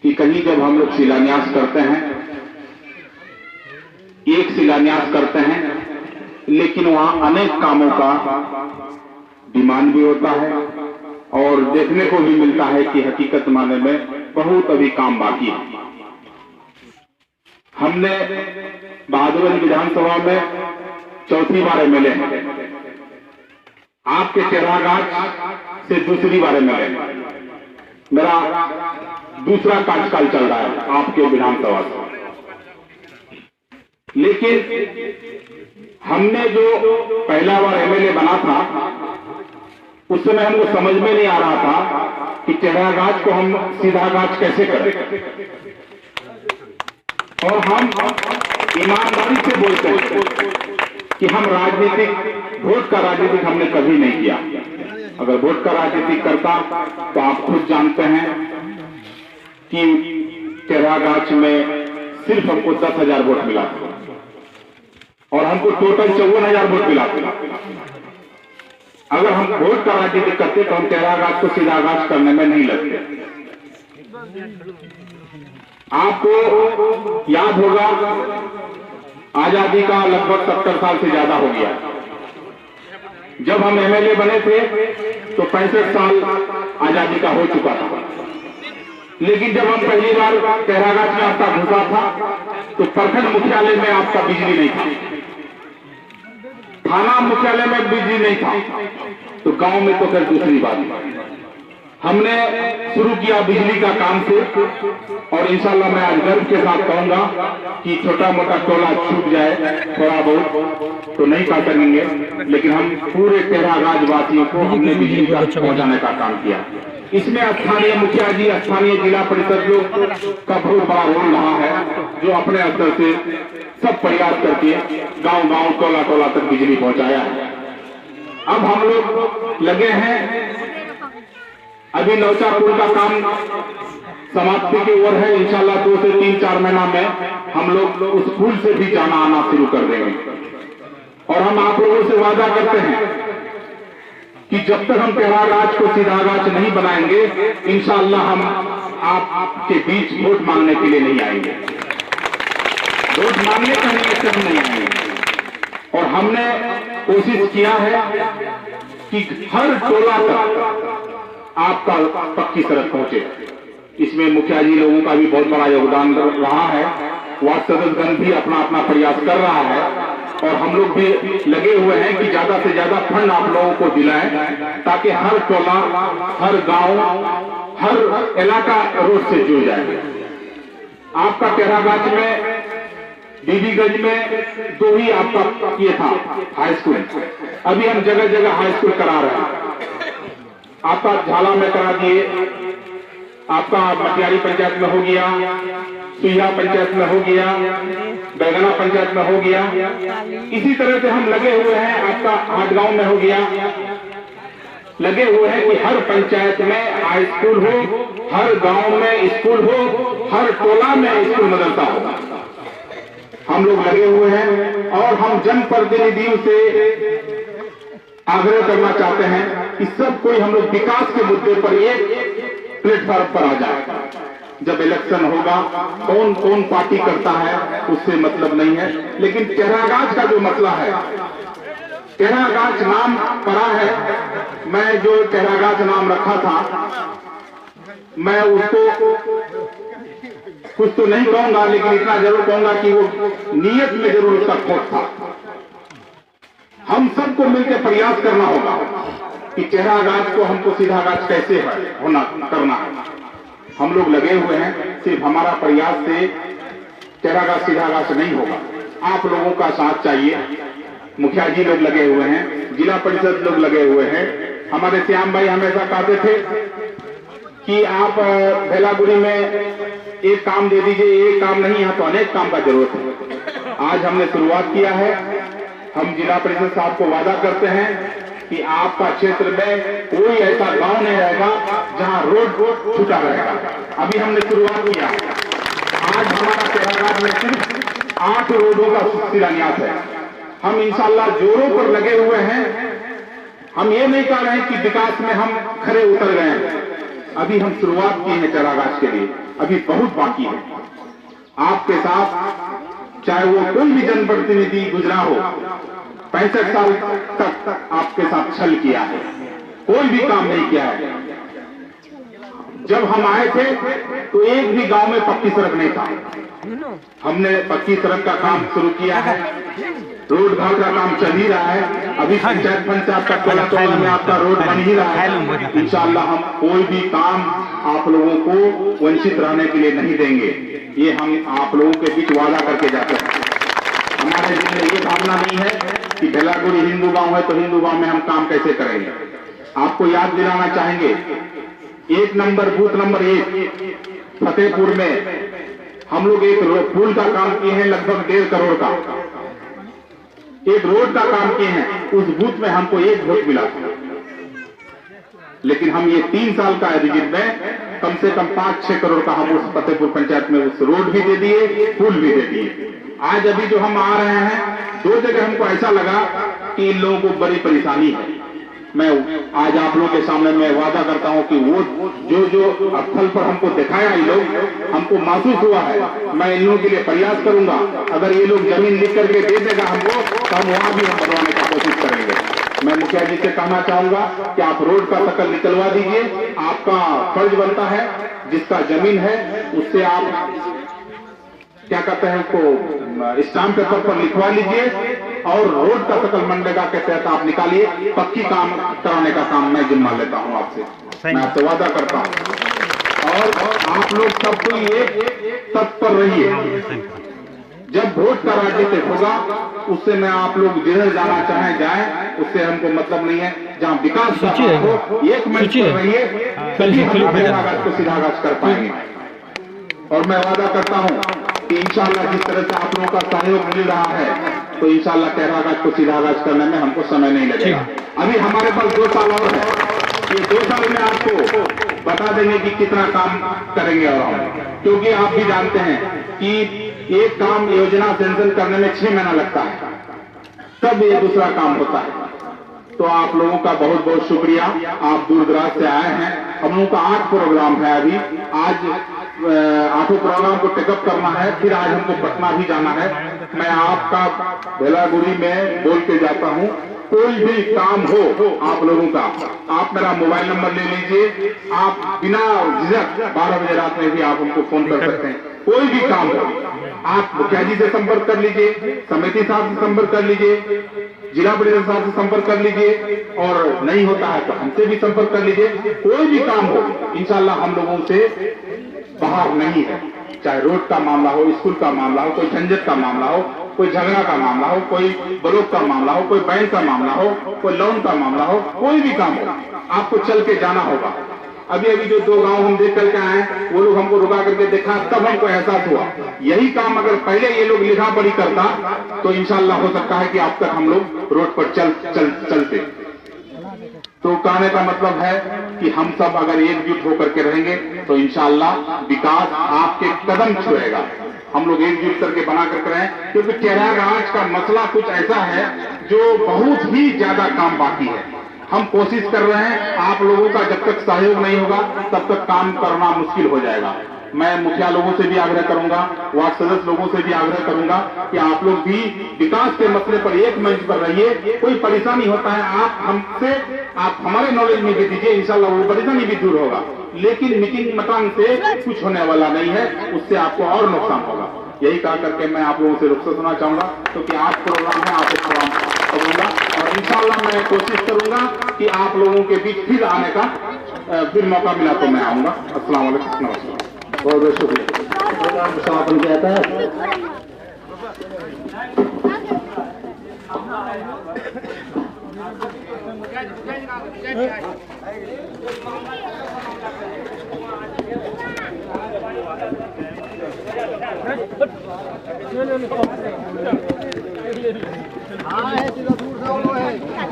कि कहीं जब हम लोग शिलान्यास करते हैं, एक शिलान्यास करते हैं, लेकिन वहां अनेक कामों का डिमांड भी होता है और देखने को भी मिलता है कि हकीकत माने में बहुत अभी काम बाकी है। हमने बहादुरगंज विधानसभा में चौथी बार एमएलए हैं, आपके चेहरागाछ से दूसरी बार एमएलए, मेरा दूसरा कार्यकाल चल रहा है आपके विधानसभा से। लेकिन हमने जो पहला बार एमएलए बना था उस समय हमको समझ में नहीं आ रहा था कि चेहरागाछ को हम सीधा गाछ कैसे करें, और हम ईमानदारी से बोलते हैं कि हम राजनीतिक वोट का राजनीतिक हमने कभी नहीं किया। अगर वोट का राजनीतिक करता तो आप खुद जानते हैं कि चेहरागाछ में सिर्फ हमको 10,000 वोट मिला था और हमको टोटल 54,000 वोट मिला था। अगर हम वोट का राजनीतिक करते तो हम चेहरागाछ को सीधा गाछ करने में नहीं लगते। आपको याद होगा आजादी का लगभग 70 साल से ज्यादा हो गया। जब हम एमएलए बने थे तो 65 साल आजादी का हो चुका था। लेकिन जब हम पहली बार चेहरागाछ में आपका घुसा था तो प्रखंड मुख्यालय में आपका बिजली नहीं था, थाना मुख्यालय में बिजली नहीं था, तो गांव में तो फिर दूसरी बात। हमने शुरू किया बिजली का काम से और इंशाल्लाह मैं आज गर्व के साथ कहूंगा कि छोटा मोटा टोला छूट जाए थोड़ा बहुत तो नहीं कर सकेंगे, लेकिन हम पूरे चेहरागाछ वासियों को हमने बिजली तक पहुंचाने का काम किया। इसमें स्थानीय मुखिया जी, स्थानीय जिला परिषद का बहुत बड़ा रोल रहा है, जो अपने स्तर से सब प्रयास करके गांव गांव टोला टोला तक बिजली पहुंचाया है। अब हम लोग लगे हैं, अभी नौचा पुल का काम समाप्ति की ओर है। इंशाल्लाह 2 से 3-4 महीना में हम लोग उस पुल से भी जाना आना शुरू कर देंगे। और हम आप लोगों से वादा करते हैं कि जब तक हम चेहरागाछ को सीधा गाछ नहीं बनाएंगे, इंशाअल्लाह हम आपके बीच वोट मांगने के लिए नहीं आएंगे। वोट मांगने के लिए सिर्फ नहीं आएंगे। और हमने कोशिश किया है कि हर टोला तक आपका पक्की सड़क पहुंचे। इसमें मुखिया जी लोगों का भी बहुत बड़ा योगदान रहा है, वार्ड सदस्यगण भी अपना अपना प्रयास कर रहा है और हम लोग भी लगे हुए हैं कि ज्यादा से ज्यादा फंड आप लोगों को दिलाएं ताकि हर टोला, हर गांव, हर इलाका रोड से जुड़ जाए। आपका चेहरागाछ में बीबीगंज में 2 ही आपका ये था हाई स्कूल, अभी हम जगह जगह हाई स्कूल करा रहे हैं। आपका झाला में करा दिए, आपका मटियारी पंचायत में हो गया, सुइया पंचायत में हो गया, बैगना पंचायत में हो गया। इसी तरह से हम लगे हुए हैं, आपका हाटगांव में हो गया। लगे हुए हैं कि हर पंचायत में हाई स्कूल हो, हर गांव में स्कूल हो, हर टोला में स्कूल मदरसा हो। हम लोग लगे हुए हैं और हम जनप्रतिनिधियों से आग्रह करना चाहते हैं कि सब कोई हम लोग विकास के मुद्दे पर एक प्लेटफॉर्म पर आ जाए। जब इलेक्शन होगा कौन कौन पार्टी करता है उससे मतलब नहीं है, लेकिन चेहरागाछ का जो मसला है, चेहरागाछ नाम पड़ा है। मैं जो चेहरागाछ नाम रखा था, मैं उसको कुछ तो नहीं कहूंगा, लेकिन इतना जरूर कहूंगा कि वो नियत में जरूर उसका खोट था। हम सबको मिलकर प्रयास करना होगा कि चेहरागाछ को हमको सीधा गाछ कैसे होना करना है। हम लोग लगे हुए हैं, सिर्फ हमारा प्रयास से चेहरागाछ सीधा गाछ नहीं होगा, आप लोगों का साथ चाहिए। मुखिया जी लोग लगे हुए हैं, जिला परिषद लोग लगे हुए हैं। हमारे श्याम भाई हमेशा कहते थे कि आप बेलागुड़ी में एक काम दे दीजिए, एक काम नहीं, यहाँ तो अनेक काम का जरूरत है। आज हमने शुरुआत किया है। हम जिला परिषद साहब को वादा करते हैं कि आपका क्षेत्र में कोई ऐसा गांव नहीं रहेगा जहां रोड छूटा रहेगा। अभी हमने शुरुआत किया, आज हमारा चेहरागाछ में सिर्फ 8 रोडों का शिलान्यास है। हम इंशाल्लाह जोरों पर लगे हुए हैं। हम ये नहीं कह रहे हैं कि विकास में हम खरे उतर गए हैं, अभी हम शुरुआत किए हैं चारागाछ के लिए, अभी बहुत बाकी है। आपके साथ चाहे वो कोई भी जनप्रतिनिधि गुजरा हो, 65 साल तक आपके साथ छल किया है, कोई भी काम नहीं किया है। जब हम आए थे तो एक भी गांव में पक्की सड़क नहीं था, हमने पक्की सड़क का काम शुरू किया है, रोड घाट का काम चल ही रहा है। अभी पंचायत फंड से आपका 16 में आपका रोड बन ही रहा है। इंशाल्लाह हम कोई भी काम आप लोगों को वंचित रहने के लिए नहीं देंगे, ये हम आप लोगों के बीच वादा करके जाते हैं। हमारे दिल में ये भावना नहीं है कि बेलागुड़ी हिंदू गांव है तो हिंदू गांव में हम काम कैसे करेंगे। आपको याद दिलाना चाहेंगे, 1 नंबर बूथ नंबर 1 फतेहपुर में हम लोग एक पुल का काम किए हैं, लगभग 1.5 करोड़ का, एक रोड का काम किए हैं। उस बूथ में हमको 1 वोट मिला था, लेकिन हम ये 3 साल का एडिजिट में कम से कम 5-6 करोड़ का हम उस फतेहपुर पंचायत में उस रोड भी दे दिए, पुल भी दे दिए। आज अभी जो हम आ रहे हैं, 2 जगह हमको ऐसा लगा कि इन लोगों को बड़ी परेशानी है। मैं आज आप लोगों के सामने मैं वादा करता हूं कि वो जो स्थल पर हमको दिखाया ये लोग, हमको महसूस हुआ है, मैं इन लोगों के लिए प्रयास करूंगा। अगर ये लोग जमीन लिख करके दे देगा हमको, तो हम वहां भी हम बनवाने की कोशिश करेंगे। मैं मुखिया जी से कहना चाहूंगा कि आप रोड का शकल निकलवा दीजिए, आपका फर्ज बनता है। जिसका जमीन है उससे आप क्या कहते हैं उसको स्टाम्प पेपर पर लिखवा लीजिए और रोड का शकल मनरेगा के तहत आप निकालिए। पक्की काम कराने का काम मैं जिम्मा लेता हूं आपसे, मैं आपसे वादा करता हूं। और आप लोग सब कोई एक तत्पर रहिए। जब वोट का राजनीतिक होगा उससे मैं आप लोग जिधर जाना चाहें जाएं, उससे हमको मतलब नहीं है। जहां विकास हो 1 मिनट पर रहिए, तभी हम चारागाछ को सीधागाछ कर पाएंगे। और मैं वादा करता हूं कि इंशाल्लाह जिस तरह से आप लोगों का सहयोग मिल रहा है, तो इंशाल्लाह चारागाछ को सीधागाछ करने में हमको समय नहीं लगेगा। अभी हमारे पास 2 साल और है, ये 2 साल में आपको बता देंगे कि कितना काम करेंगे। और हम, क्योंकि आप भी जानते हैं कि एक काम योजना सेंक्शन करने में 6 महीना लगता है, तब ये दूसरा काम होता है। तो आप लोगों का बहुत बहुत शुक्रिया, आप दूर दराज से आए हैं। हम लोगों का 8 प्रोग्राम है अभी, आज 8 प्रोग्राम को टेकअप करना है, फिर आज हमको पटना भी जाना है। मैं आपका बेलागुड़ी में बोल के जाता हूं, कोई भी काम हो आप लोगों का, आप मेरा मोबाइल नंबर ले लीजिए, आप बिना झिझक 12 बजे रात में भी आप हमको फोन कर सकते हैं। कोई भी काम हो, आप मुखिया जी से संपर्क कर लीजिए, समिति साहब से संपर्क कर लीजिए, जिला परिषद साहब से संपर्क कर लीजिए, और नहीं होता है तो हमसे भी संपर्क कर लीजिए। कोई भी काम हो, इंशाल्लाह हम लोगों से बाहर नहीं है। चाहे रोड का मामला हो, स्कूल का मामला हो, कोई झंझट का मामला हो, कोई झगड़ा का मामला हो, कोई ब्लॉक का मामला हो, कोई बैंक का मामला हो, कोई लोन का मामला हो, कोई भी काम हो, आपको चल के जाना होगा। अभी अभी जो 2 गांव हम देख करके आए, वो लोग हमको रुका करके देखा, तब हमको एहसास हुआ यही काम अगर पहले ये लोग लिखा पढ़ी करता तो इंशाल्लाह हो सकता है कि अब तक हम लोग रोड पर चलते। तो कहने का मतलब है कि हम सब अगर एकजुट होकर के रहेंगे तो इंशाल्लाह विकास आपके कदम छुएगा। हम लोग एकजुट करके बना करके रहें, क्योंकि चारागाछ का मसला कुछ ऐसा है जो बहुत ही ज्यादा काम बाकी है। हम कोशिश कर रहे हैं, आप लोगों का जब तक सहयोग नहीं होगा तब तक काम करना मुश्किल हो जाएगा। मैं मुखिया लोगों से भी आग्रह करूंगा, वार्ड सदस्य लोगों से भी आग्रह करूंगा कि आप लोग भी विकास के मसले पर एक मंच पर रहिए। कोई परेशानी होता है आप हमसे, आप हमारे नॉलेज में भी दीजिए, इंशाल्लाह वो परेशानी भी दूर होगा। लेकिन मीटिंग मटांग से कुछ होने वाला नहीं है, उससे आपको और नुकसान होगा। यही कहा करके मैं आप लोगों से रुखसत होना चाहूंगा, क्योंकि आप प्रोग्राम है, आप प्रोग्राम करूंगा और इंशाल्लाह मैं कोशिश करूंगा कि आप लोगों के बीच फिर आने का फिर मौका मिला तो मैं आऊंगा। अस्सलाम वालेकुम, नमस्कार, बहुत बहुत शुक्रिया। समापन किया था No.